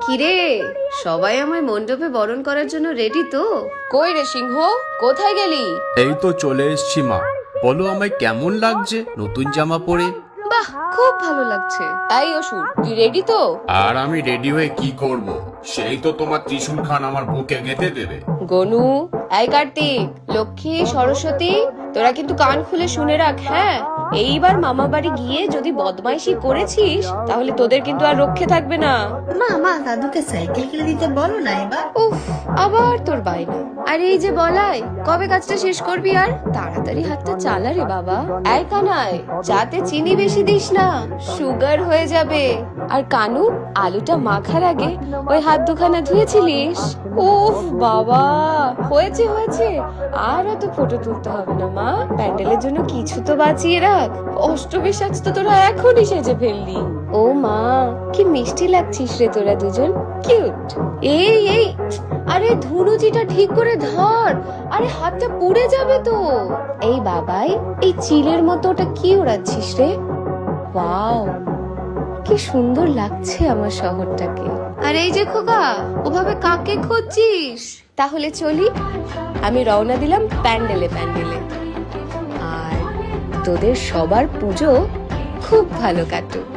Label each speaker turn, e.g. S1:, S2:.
S1: কিরে, সবাই আমায় মণ্ডপে বরণ করার জন্য রেডি তো? কই রে সিংহ, কোথায় গেলি?
S2: এই তো চলে এসছি মা। বলো আমায় কেমন লাগছে নতুন জামা পরে?
S1: বাহ, খুব ভালো লাগছে। এই অসুর, তুই রেডি তো?
S2: আর আমি রেডি হয়ে কি করব? সেই তো তোমার ত্রিশূল খান আমার বুকে গেঁথে দেবে।
S1: গনু, এই কার্তিক, লক্ষ্মী, সরস্বতী, তোরা কিন্তু কান খুলে শুনে রাখ। হ্যাঁ, এইবার মামা বাড়ি গিয়ে যদি বদমাইশি করেছিস তাহলে তোদের কিন্তু আর রক্ষে থাকবে না।
S3: মা দাদুকে সাইকেল কিনে দিতে বলো না এবার।
S1: উফ, আবার তোর বাইনা। আর এই যে বলাই, কবে কাজটা শেষ করবি? আর তাড়াতাড়ি হাতটা চালা রে বাবা। এই কানাই, চাতে চিনি বেশি দিস না, সুগার হয়ে যাবে। আর কানু, আলুটা মাখার আগে ওই হাত দুখানা ধুয়েছিলিস? উফ বাবা, হয়েছে হয়েছে, আর অত ফটো তুলতে হবে না মা। প্যান্ডেলের জন্য কিছু তো বাঁচিয়ে রাখ। অষ্টমীর সাজ তো তোরা এখনই সেজে ফেললি। ও মা, কি মিষ্টি লাগছিস রে তোরা দুজন, কিউট। এই, আরে ধুনুচিটা ঠিক করে ধর, আরে হাতটা পুড়ে যাবে তো। এই বাবাই, এই চিলের মতো ওটা কি ওড়াচ্ছিস রে? ওয়াও, কি সুন্দর লাগছে আমার শহরটাকে। আর এই যে খোকা, ওভাবে কাকে খুঁজছিস? তাহলে চলি, আমি রওনা দিলাম প্যান্ডেলে। আর তোদের সবার পুজো খুব ভালো কাটুক।